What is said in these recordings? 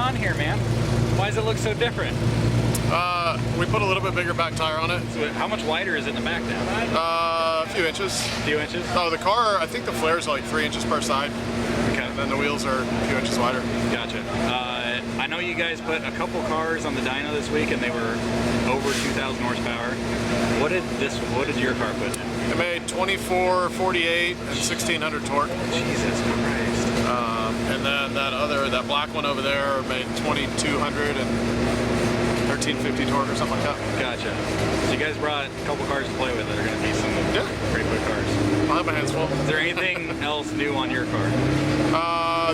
on here, man? Why does it look so different? We put a little bit bigger back tire on it. So how much wider is it in the back now? A few inches. A few inches? Oh, the car, I think the flares are like 3 inches per side. Okay. And then the wheels are a few inches wider. Gotcha. I know you guys put a couple cars on the dyno this week and they were over 2,000 horsepower. What did your car put in? It made 24, 48, and 1,600 torque. Jesus Christ. And then that black one over there made 2,200 and 1,350 torque or something like that. Gotcha. So you guys brought a couple cars to play with that are going to be some pretty quick cars. I have my hands full. Is there anything else new on your car?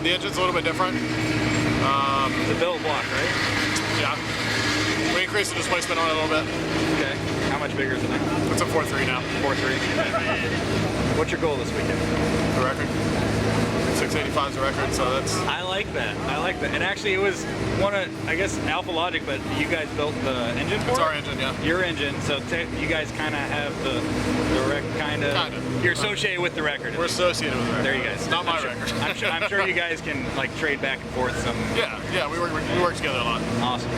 The engine's a little bit different. It's a billet block, right? Yeah. We increased the displacement on it a little bit. Okay. How much bigger is it now? It's a 4.3 now. 4.3. What's your goal this weekend? The record. 685 is the record, so that's... I like that. I like that. And actually, it was one of, I guess, Alpha Logic, but you guys built the engine for it? It's our engine, yeah. Your engine, so you guys kind of have the record, kind of. You're associated with the record. We're associated with the record. There you guys. It's not my record. I'm sure you guys can like trade back and forth some. Yeah, we work together a lot. Awesome.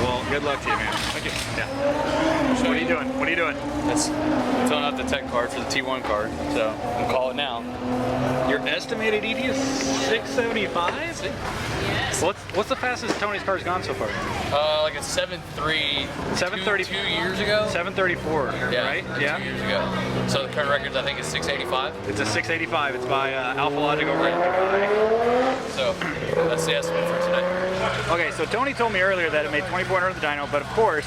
Well, good luck to you, man. Thank you. Yeah. So what are you doing? What are you doing? It's filling out the tech card for the T1 card, so we'll call it now. Your estimated ET is 675? Yes. What's the fastest Tony's car's gone so far? Like a 7.3. 730. 2 years ago. 734. Yeah, right? 2 years ago. So the current record I think is 685. It's a 685. It's by Alpha Logic over in Dubai. So that's the estimate for today. Okay, so Tony told me earlier that it made 2,400 on the dyno, but of course,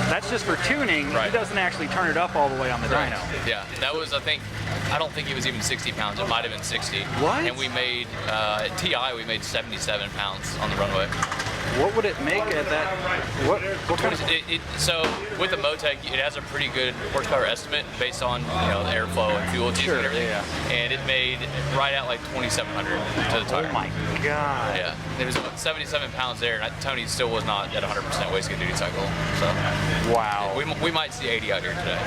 that's just for tuning. Right. He doesn't actually turn it up all the way on the dyno. Yeah, that was, I don't think it was even 60 pounds. It might have been 60. What? And we made, at TI, we made 77 pounds on the runway. What would it make at that? What kind of? So with the Motec, it has a pretty good horsepower estimate based on the airflow and fuel and everything. Yeah. And it made right at like 2,700 to the tire. Oh my god. Yeah, it was 77 pounds there, and Tony still was not at 100% wasted duty cycle. So wow. We might see 80 out here today.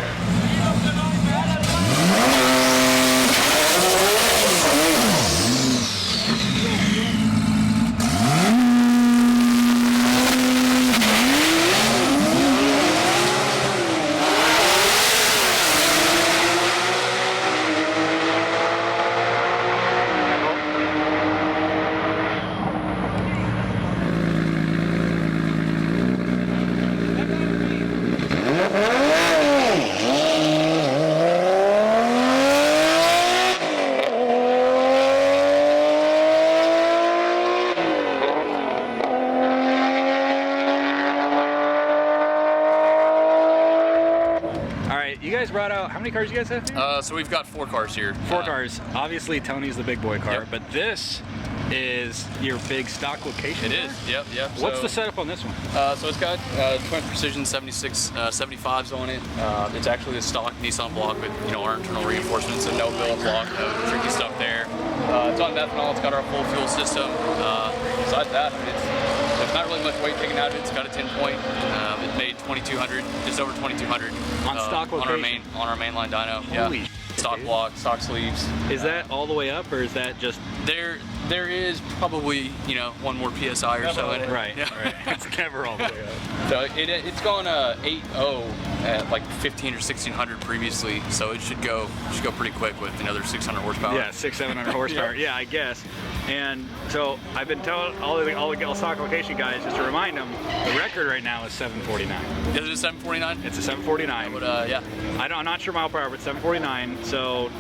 You guys brought out, how many cars you guys have here? So we've got 4 cars here. 4 cars. Obviously Tony's the big boy car, Yep. but this is your big stock location. It is, yep. What's the setup on this one? So it's got Twin Precision 76 75s on it. It's actually a stock Nissan block with our internal reinforcements and no billet block, no tricky stuff there. It's on methanol. It's got our full fuel system. Besides that, there's not really much weight taken out of it. It's got a 10-point. It made 2,200, just over 2,200 on stock location. on our mainline dyno. Holy stock block, stock sleeves. Is that all the way up, or is that just? There is probably 1 more PSI or so in it. Right. Yeah. Right. It's never all the way up. So it's gone 8.0 at like 1,500 or 1,600 previously, so it should go pretty quick with another 600 horsepower. Yeah, 600-700 horsepower. Yeah, I guess. And so I've been telling all the stock location guys just to remind them the record right now is 749. Is it a 749? It's a 749. But yeah. I'm not sure mile per hour, but 749. So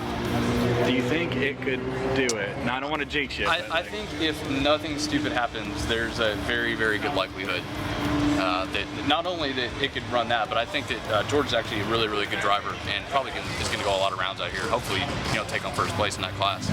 do you think it could do it? Now I don't want to jinx you. I think if nothing stupid happens, there's a very, very good likelihood that not only that it could run that, but I think that George is actually a really, really good driver and probably is going to go a lot of rounds out here. Hopefully, take on first place in that class.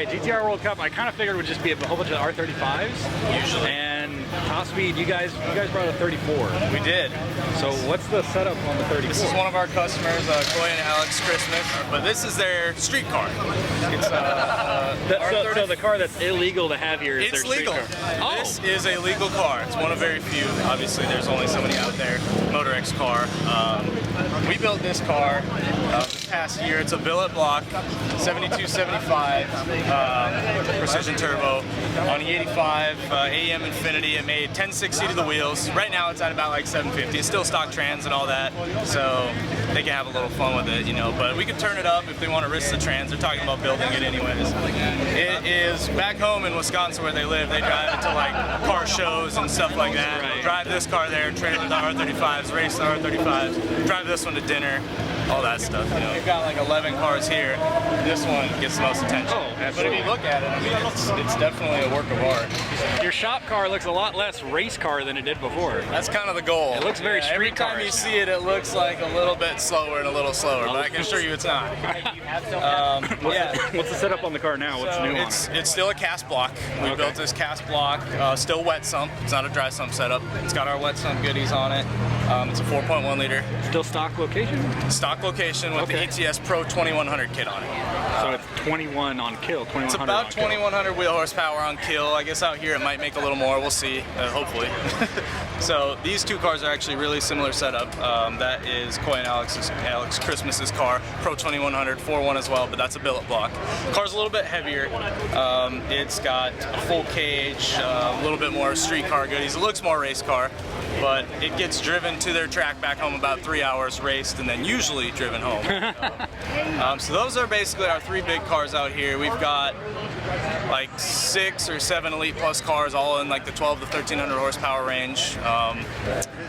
GTR World Cup, I kind of figured would just be a whole bunch of R35s. Usually. And then top speed, you guys brought a 34. We did. So what's the setup on the 34? This is one of our customers, Chloe and Alex Christmas, but this is their street car. It's so the car that's illegal to have here is their it's street legal. car. Oh. This is a legal car. It's one of very few. Obviously, there's only so many out there. Motor X car. We built this car this past year. It's a billet block, 7275 precision turbo on E85 AEM Infinity. It made 1060 to the wheels. Right now, it's at about like 750. It's still stock trans and all that, so they can have a little fun with it, you know. But we could turn it up if they want to risk the trans. They're talking about building it anyways. It is back home in Wisconsin where they live. They drive it to like car shows and stuff like that. Right. Drive this car there, train with the R35s, race the R35s, drive this one to dinner, all that stuff. You know, we've got like 11 cars here. This one gets the most attention. Oh, but if absolutely. you look at it, I mean, it's definitely a work of art. Your shop car looks a lot less race car than it did before. That's kind of the goal. It looks very street Every time car-ish you see it, it looks like a little bit slower and a little slower, but I can assure you it's not. What's the setup on the car now? What's So new on it's it? it's still a cast block. We Okay. built this cast block, still wet sump. It's not a dry sump setup. It's got our wet sump goodies on it. It's a 4.1 liter Still stock location? stock location with Okay. the ETS Pro 2100 kit on it. So it's 21 on kill, 2100 It's on about kill. 2100 wheel horsepower on kill. I guess out here it might make a little more. We'll see, hopefully. So these two cars are actually really similar setup. That is Coy and Alex Christmas's car, Pro 2100, 4.1 as well, but that's a billet block. Car's a little bit heavier. It's got a full cage, a little bit more street car goodies. It looks more race car, but it gets driven to their track back home about 3 hours, raced, and then usually driven home. So those are basically our three big cars out here. We've got like 6 or 7 Elite Plus cars, all in like the 12 to 1300 horsepower range.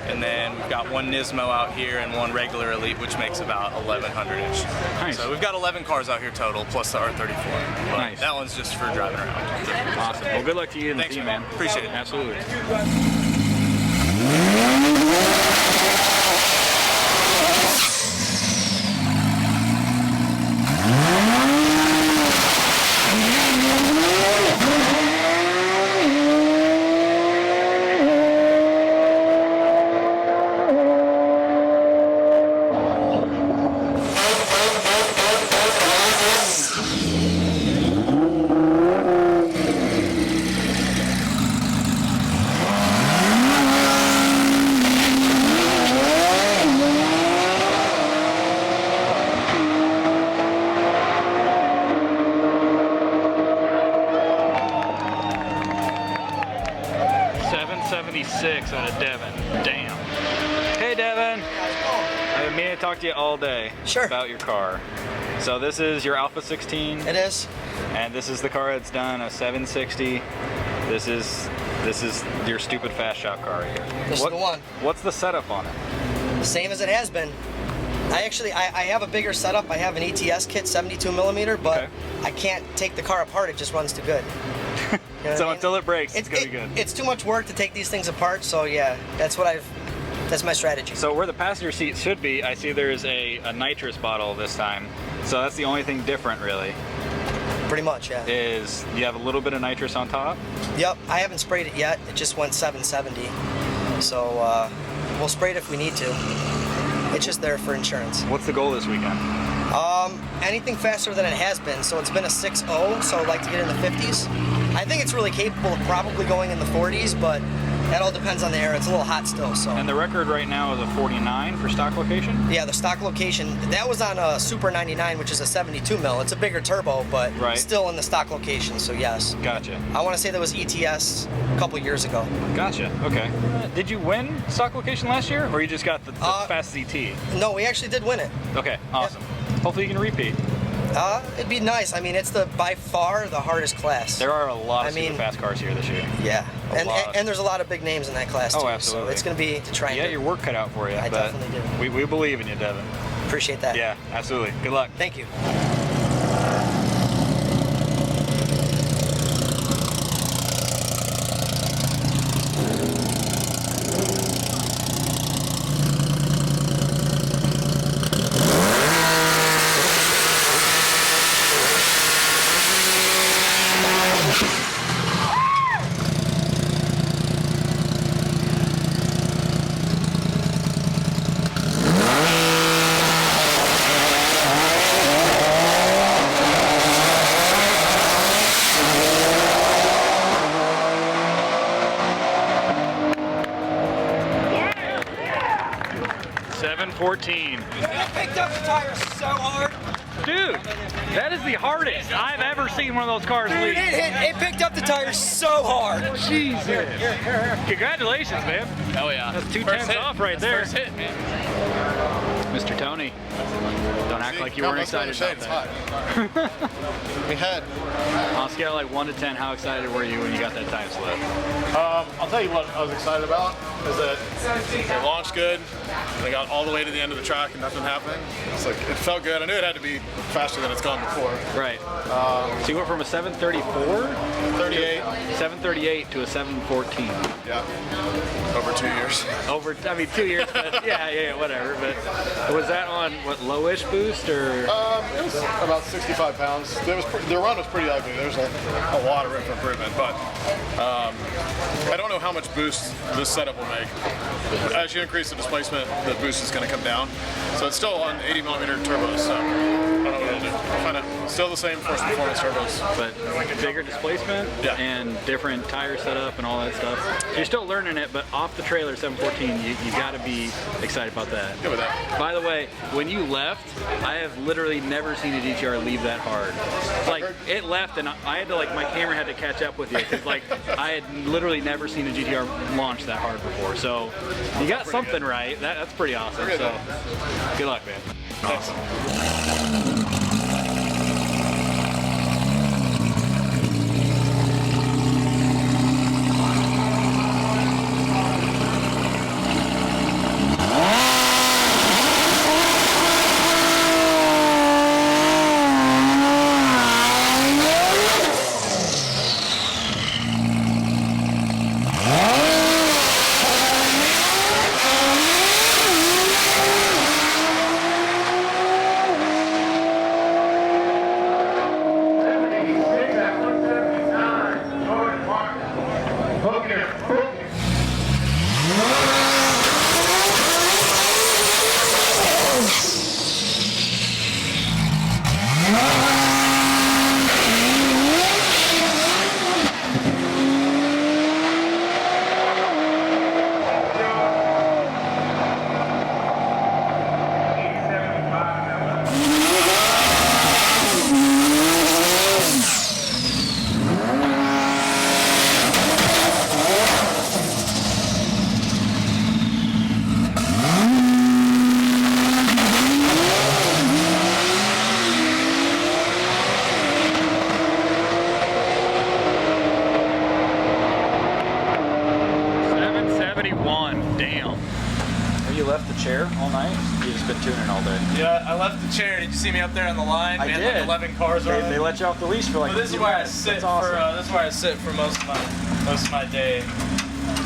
And then we've got one Nismo out here and one regular Elite, which makes about 1100-ish. Nice. So we've got 11 cars out here total, plus the R34. But Nice. that one's just for driving around. Awesome. Well, good luck to you and the Thanks, team, man. man. Appreciate it. Absolutely. Out of Devin. Damn. Hey, Devin. I've been meaning to talk to you all day about your car. So this is your Alpha 16. It is. And this is the car that's done a 760. This is your stupid fast shop car right here. This is the one. What's the setup on it? Same as it has been. I have a bigger setup. I have an ETS kit, 72 millimeter, but Okay. I can't take the car apart. It just runs too good. You know what So I mean? until it breaks, it's gonna be good. It's too much work to take these things apart. So yeah, that's my strategy. So where the passenger seat should be, I see there's a nitrous bottle this time. So that's the only thing different, really, Pretty much, yeah. is you have a little bit of nitrous on top. Yep. I haven't sprayed it yet. It just went 770. So we'll spray it if we need to. It's just there for insurance. What's the goal this weekend? Anything faster than it has been. So it's been a 6.0, so I'd like to get in the 50s. I think it's really capable of probably going in the 40s, but that all depends on the air. It's a little hot still, so. And the record right now is a 49 for stock location? Yeah, the stock location, that was on a Super 99, which is a 72 mil. It's a bigger turbo, but still in the stock location, so yes. Gotcha. I want to say that was ETS a couple years ago. Gotcha, okay. Did you win stock location last year, or you just got the fast ZT? No, we actually did win it. Okay, awesome. Hopefully you can repeat. It'd be nice. I mean, it's by far the hardest class. There are a lot of super fast cars here this year. Yeah, lot. and there's a lot of big names in that class too. Oh, absolutely. So it's going to be to try and You got your work cut out for you. I but definitely do. We believe in you, Devin. Appreciate that. Yeah, absolutely. Good luck. Thank you. 714. I picked up the tires so hard. Dude, that is the hardest I've ever seen one of those cars leave. It picked up the tires so hard. Jesus. Congratulations, man. Oh yeah. That's 2 First tenths hit. off right That's there. First hit, man. Mr. Tony, don't act like you weren't excited about that. We had. On a scale of like 1 to 10, how excited were you when you got that time slip? I'll tell you what I was excited about is that it launched good. They got all the way to the end of the track and nothing happened. It's like it felt good. I knew it had to be faster than it's gone before. Right. So you went from a 734, 38. 738 to a 714. Yeah. Over 2 years. Over, I mean, 2 years, but yeah, whatever. But was that on what, lowish boost or? It was about 65 pounds. The run was pretty ugly. There's a lot of room for improvement, but I don't know how much boost this setup will make. As you increase the displacement, the boost is going to come down. So it's still on 80mm turbos, so I don't know what it'll do. Kind of still the same Force Performance turbos. But bigger displacement and different tire setup and all that stuff. You're still learning it, but off the trailer 714, you got to be excited about that. Good with that. By the way, when you left, I have literally never seen a GTR leave that hard. Like, it left and I had to, like, my camera had to catch up with you because, like, I had literally never seen a GTR launch that hard before. So you got something right. That's pretty awesome. So good luck, man. Awesome. chair all night? You've just been tuning all day? Yeah, I left the chair. Did you see me up there on the line? I We had did. like 11 cars on. They let you off the leash for like. Well, this is where I sit for. This is where I sit for most of my day.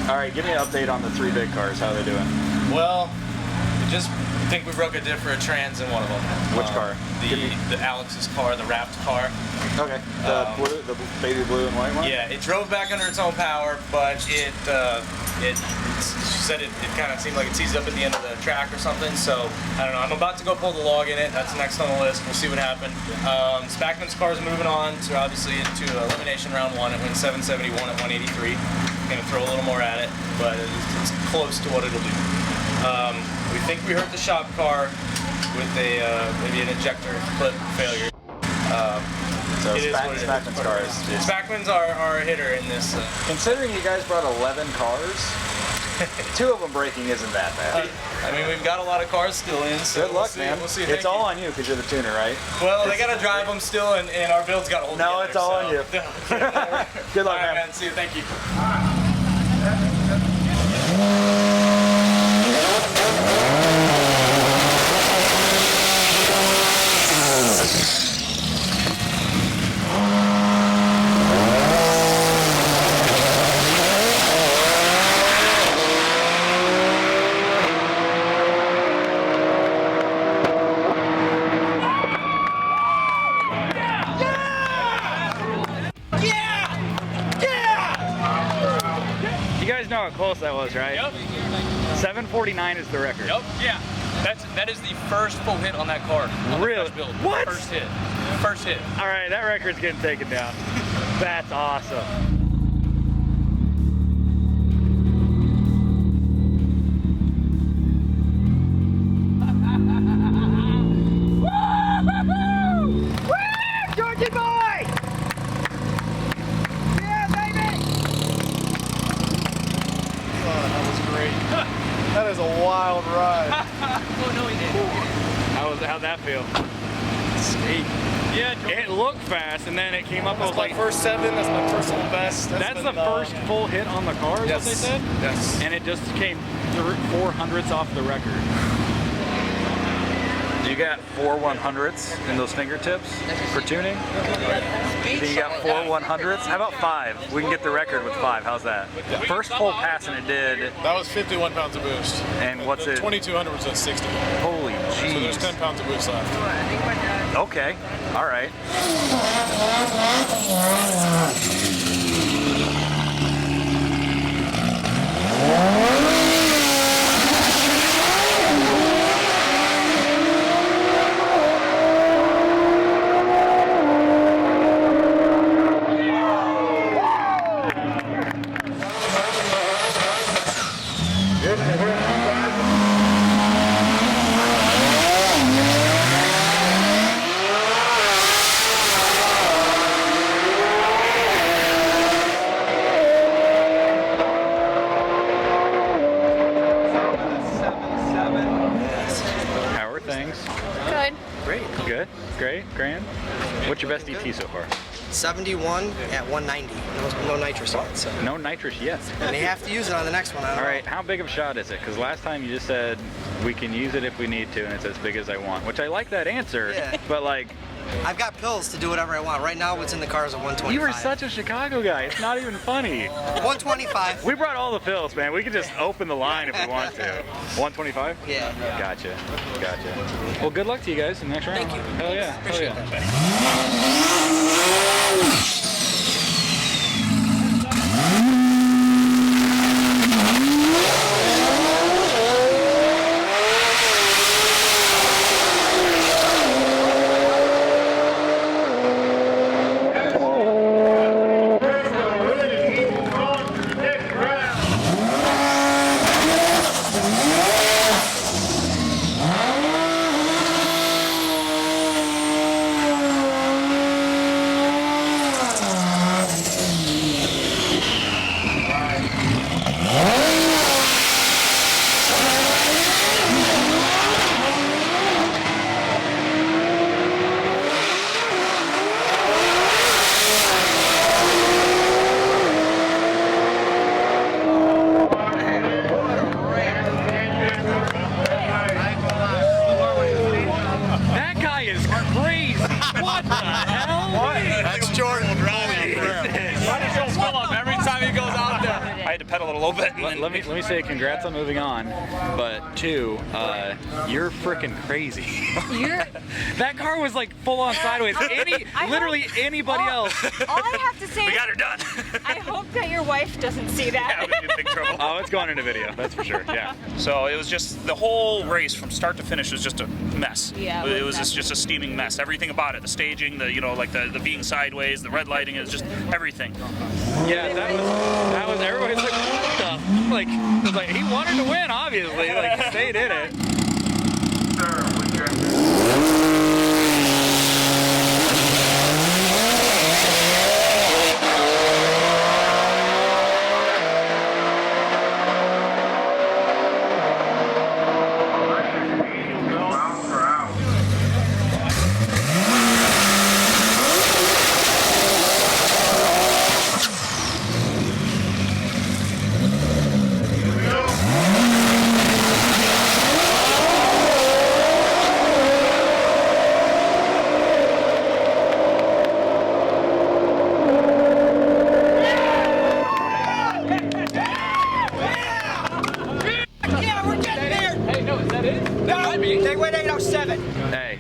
All right, give me an update on the three big cars. How are they doing? Well, I just think we broke a diff for a trans in one of them. Which car? The Alex's car, the wrapped car. Okay. The blue, the baby blue and white one. Yeah, it drove back under its own power, but she said it kind of seemed like it seized up at the end of the track or something. So I don't know. I'm about to go pull the log in it. That's next on the list. We'll see what happened. Spackman's car is moving on to obviously into elimination round one. It went 771 at 183. Gonna throw a little more at it, but it's close to what it'll do. We think we hurt the shop car with a maybe an injector clip failure. So Spackman's car is. Spackman's our hitter in this. Considering you guys brought 11 cars, 2 of them breaking isn't that bad. I mean, we've got a lot to still in. So Good luck, man. We'll see. It's all on you because you're the tuner, right? Well, they gotta drive them still, and our build's got to hold No, together, it's all on you. Good luck, all right, man. See you. Thank you. Know how close that was, right? Yep. 749 is the record. Yep. Yeah. That is the first full hit on that car. On Really? The first build. What? First hit. First hit. All right, that record's getting taken down. That's awesome. That is a wild ride. Oh, no, he didn't. How'd that feel? Sweet. Yeah, it looked fast, and then it came up. I was That's my like, first 7. That's my personal best. that's the first full hit on the car, is Yes. what they said? Yes. And it just came 400ths off the record. You got 4 100ths in those fingertips for tuning? Then you got 4 100ths? How about 5? We can get the record with 5. How's that? First full pass and it did. That was 51 pounds of boost. And what's The it? 2200 was at 60. Holy So there's jeez. 10 pounds of boost left. Okay. All right. How are things? Good. Great. Good? Great? Grand? What's your best ET so far? 71 at 190. No nitrous on it, so. No nitrous yet. And they have to use it on the next one. I don't All know. right, how big of a shot is it? Because last time you just said we can use it if we need to, and it's as big as I want, which I like that answer. Yeah. But like, I've got pills to do whatever I want. Right now, what's in the car is a 125. you were such a Chicago guy. It's not even funny. 125. We brought all the pills, man. We could just open the line if we want to. 125? Yeah. Gotcha. Gotcha. Well, good luck to you guys in the next round. Thank you. Hell yeah. Appreciate Hell yeah. that. That guy is crazy. What the hell? That's Jordan driving. Fill up every time he goes out there. I had to pedal it a little bit. Let me say congrats on moving on, but 2, you're freaking crazy. That car was like full on sideways. Literally anybody else. All I have to say We is got her done. I hope that your wife doesn't see that. Yeah, we're in big trouble. Oh, it's going into video. That's for sure. Yeah. So it was just the whole race from start to finish was just a mess. Yeah, it was messy. just a steaming mess. Everything about it, the staging, the the being sideways, the red lighting, it was just everything. Yeah, that was everybody's like, what the? Like, it was like he wanted to win, obviously. Like, he stayed in it. They went 807. Hey,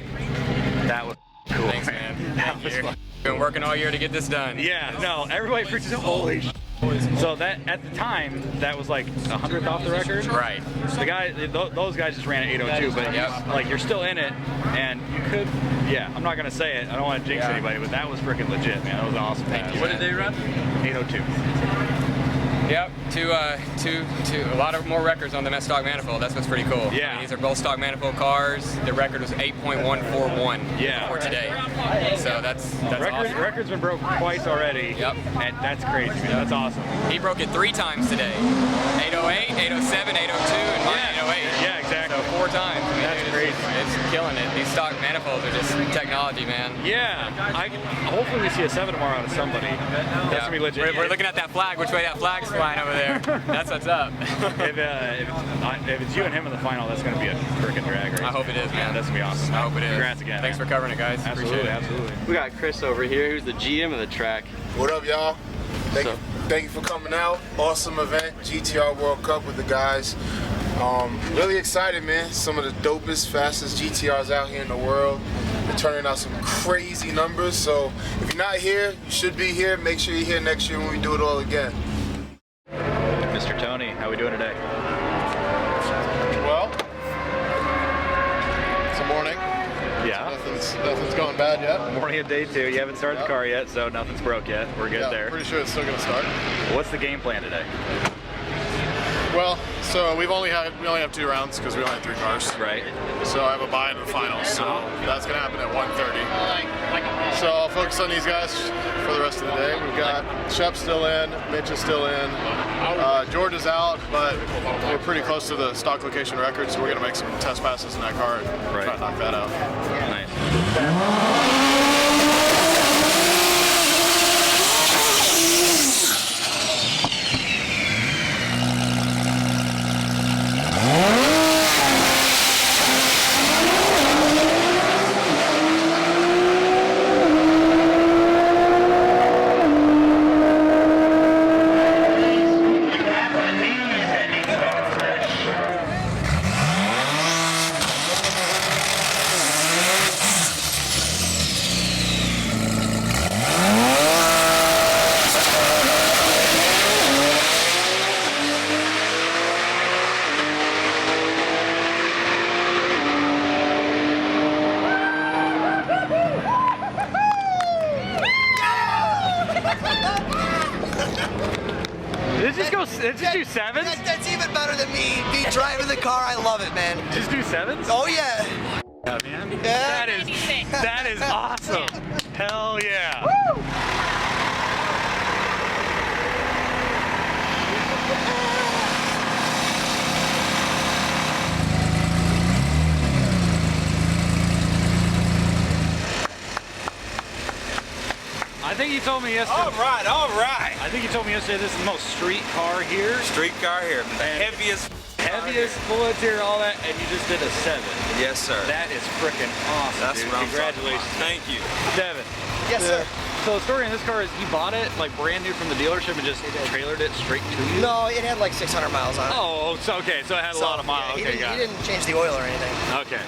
that was cool. Thanks, man. That was fun. Been working all year to get this done. Yeah, no, everybody freaks out. Holy sh**. So that, at the time, that was like 100th off the record? Right. The guy, those guys just ran at 802, but Yep. like you're still in it, and you could, yeah, I'm not gonna say it, I don't want to jinx anybody, but that was freaking legit, man. That was awesome. Thank you. What did they run? 802. Yep. a lot of more records on the stock manifold. That's what's pretty cool. Yeah. I mean, these are both stock manifold cars. The record was 8.141 for today. So that's awesome. Record's been broke twice already. Yep. And that's crazy, man. That's awesome. He broke it 3 times today. 808, 807, 802, and mine 808. Yeah, exactly. So 4 times. I mean, That's dude, crazy. It's killing it. These stock manifolds are just technology, man. Yeah. Hopefully we see a 7 tomorrow out of somebody. That's gonna be legit. We're looking at that flag. Which way that flag's flying over there? That's what's up. if it's you and him in the final, that's gonna be a freaking drag race. I hope it is, man. That's gonna be awesome. I hope it is. Congrats again. Thanks for covering it, guys. Absolutely, Appreciate it. absolutely. We got Chris over here, who's the GM of the track. What up, y'all? Thank you for coming out. Awesome event, GTR World Cup with the guys. Really excited, man. Some of the dopest, fastest GTRs out here in the world. They're turning out some crazy numbers. So if you're not here, you should be here. Make sure you're here next year when we do it all again. Mr. Tony, how we doing today? Well, it's a morning. Yeah. Nothing's going bad yet. Morning of day 2. You haven't started the car yet, so nothing's broke yet. We're good there. Pretty sure it's still gonna start. What's the game plan today? Well, so we only have 2 rounds because we only have 3 cars. Right. So I have a bye in the finals. So that's gonna happen at 1:30. So I'll focus on these guys for the rest of the day. We've got Shep still in, Mitch is still in, George is out, but we're pretty close to the stock location record, so we're gonna make some test passes in that car and try to knock that out. Nice. Did it just do 7s? That's even better than me driving the car. I love it, man. Just do 7s? Oh yeah. Yeah, man. Yeah. That is awesome. Hell yeah. Woo! I think you told me yesterday. All right. I think you told me yesterday this is the most street car here. Street car here, the heaviest full interior, all that, and you just did a 7. Yes, sir. That is freaking awesome. That's dude. what I'm Congratulations. Thank you. Devin. Yes, sir. So the story in this car is you bought it like brand new from the dealership and just trailered it straight to you? No, it had like 600 miles on it. Oh, so okay, so it had a lot of miles. Yeah, Okay, got he it. didn't change the oil or anything. Okay.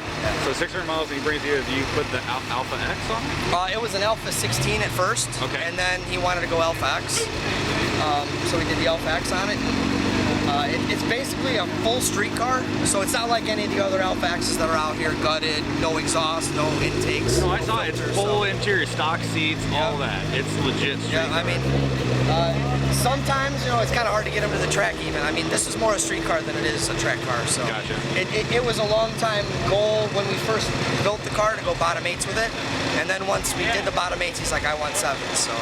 So 600 miles and he brings you. Do you put the Alpha X on it? It was an Alpha 16 at first. Okay. And then he wanted to go Alpha X. So we did the Alpha X on it. It's basically a full street car, so it's not like any of the other Alpha X's that are out here gutted, no exhaust, no intakes. No, I saw it. It's full interior, stock seats, all that. It's legit street. Yeah, I mean, sometimes, it's kind of hard to get them to the track even. I mean, this is more a street car than it is a track car, so. Gotcha. It was a long time goal when we first built the car to go bottom 8s with it, and then once we did the bottom 8s, he's like, I want 7s, so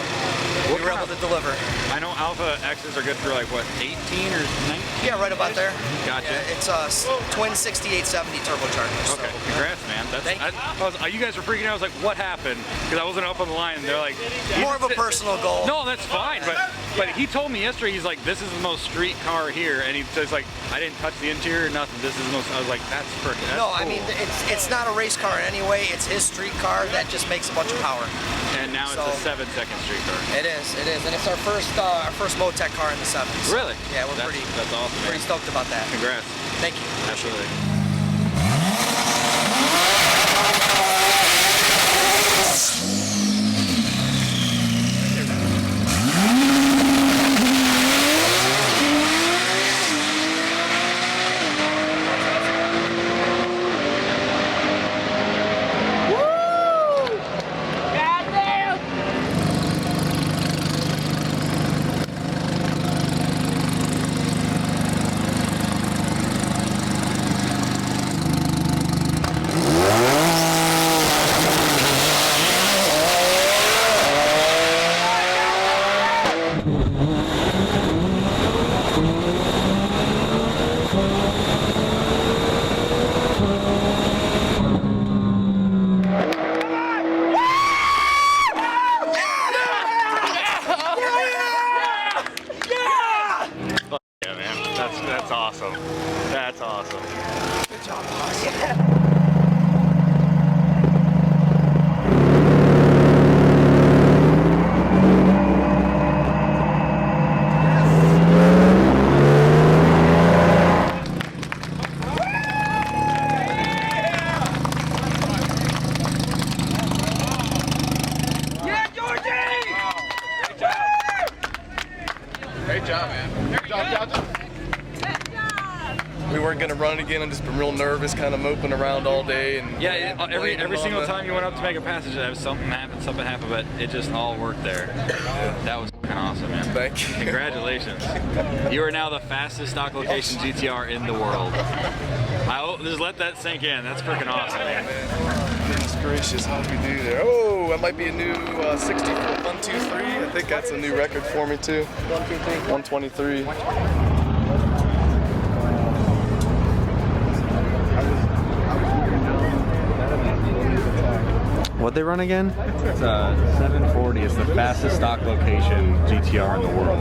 we were able to deliver. I know Alpha X's are good for like, what, 18 or 19? Yeah, right about there. Gotcha. Yeah, it's a twin 6870 turbocharger. Okay, congrats, man. You guys were freaking out. I was like, what happened? Because I wasn't up on the line. And they're like, more of a personal goal. No, that's fine. But he told me yesterday, he's like, this is the most street car here, and he says like, I didn't touch the interior, nothing. This is the most. I was like, that's freaking. No, cool. I mean, it's not a race car in any way. It's his street car that just makes a bunch of power. And now it's a 7-second street car. It is, and it's our first Motec car in the 70s. Really? Yeah, that's awesome. Pretty stoked about that. Congrats. Thank you. Absolutely. That's awesome. That's awesome. Good job, boss. Great job, man. Great job, Johnson. We weren't gonna run it again. I've just been real nervous, kind of moping around all day. And yeah, every single time you went up to make a passage, there was something happened, but it just all worked there. That was fucking awesome, man. Thank you. Congratulations. You are now the fastest stock location GTR in the world. Just let that sink in. That's freaking awesome, man. Goodness gracious, how did we do there? Oh, that might be a new 60, 123. I think that's a new record for me too. 123. What'd they run again? It's 740. It's the fastest stock location GTR in the world.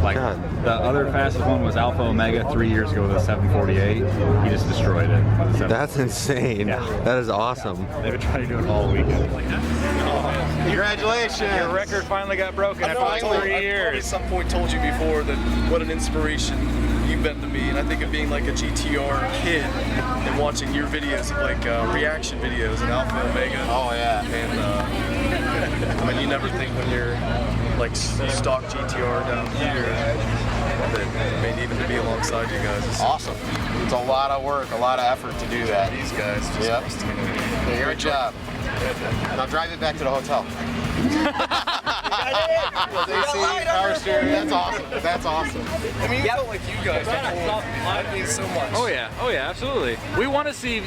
Like the other fastest one was Alpha Omega 3 years ago with a 748. He just destroyed it. That's insane. Yeah. That is awesome. They've been trying to do it all weekend. Congratulations! Your record finally got broken after 3 years. I at some point told you before that what an inspiration you've been to me, and I think of being like a GTR kid and watching your videos of like reaction videos and Alpha Omega. Oh yeah. And I mean, you never think when you're like stock GTR down here that I mean, even to be alongside you guys is awesome. It's a lot of work, a lot of effort to do that. These guys. Yep. Great job. Now drive it back to the hotel. Power steering. That's awesome. That's awesome. I mean, you felt like you guys. That means so much. Oh yeah, absolutely. We want to see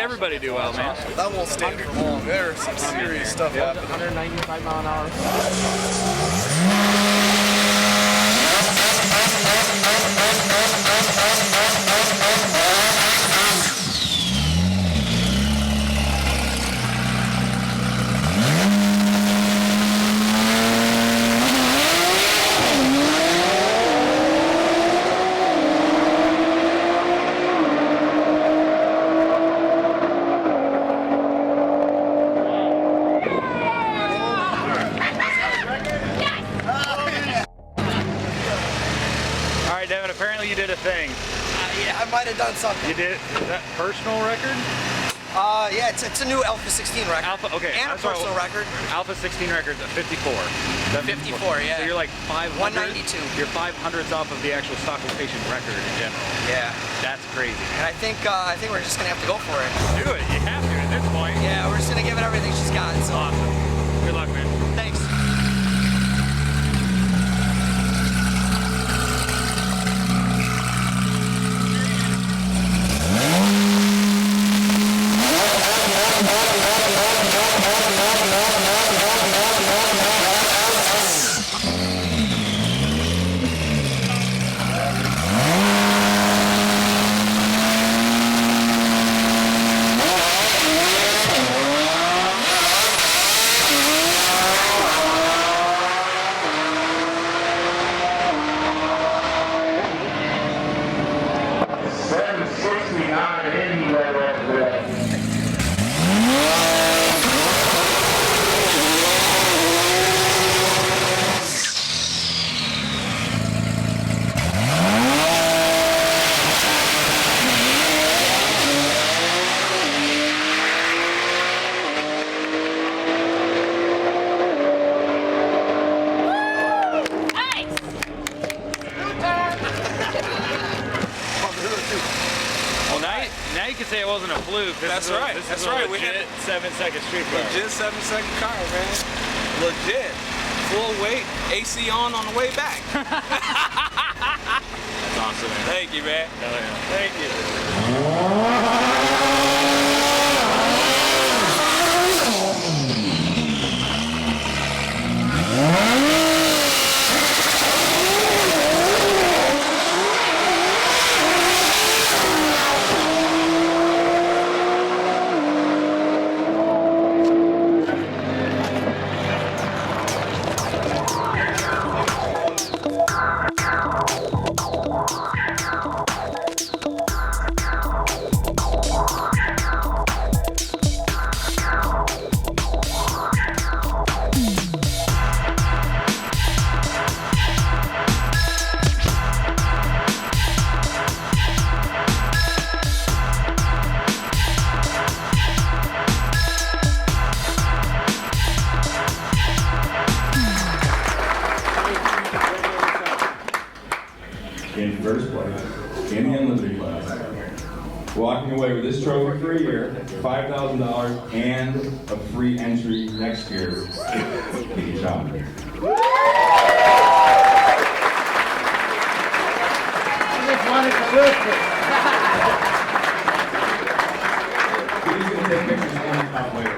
everybody do well, man. That won't stay for long. There's some serious stuff happening. 195 mile an hour. Apparently you did a thing. Yeah, I might have done something. You did? Is that personal record? Yeah, it's a new Alpha 16 record. Okay. And a personal record. Alpha 16 record's at 54. 54, yeah. So you're like 192. You're 500ths off of the actual stock location record in general. Yeah. That's crazy. And I think we're just gonna have to go for it. Do it. You have to at this point. Yeah, we're just gonna give it everything she's got. So. Awesome. Good luck, man. Thanks. Now you can say it wasn't a fluke. That's right. This is a legit 7-second street car. Legit 7-second car, man. Legit. Full weight, AC on the way back. That's awesome, man. Thank you, man. Hell yeah. Thank you. in first place in the unlimited class, walking away with this trophy for a year, $5,000, and a free entry next year. Good job. I just wanted to lift it. He's going to take pictures on the top later.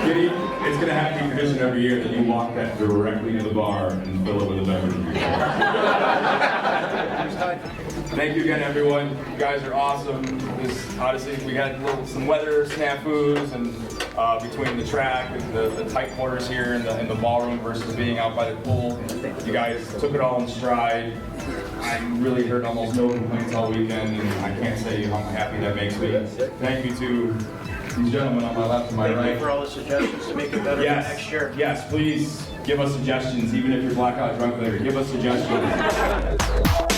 Kitty, it's going to have to be tradition every year that you walk that directly to the bar and fill it with a beverage. Thank you again, everyone. You guys are awesome. Honestly, we had some weather snafus and between the track and the tight quarters here in the ballroom versus being out by the pool. You guys took it all in stride. I really heard almost no complaints all weekend, and I can't say how happy that makes me. Thank you to these gentlemen on my left and my right. Thank you for all the suggestions to make it better next year. Yes, please give us suggestions, even if you're blackout drunk later. Give us suggestions.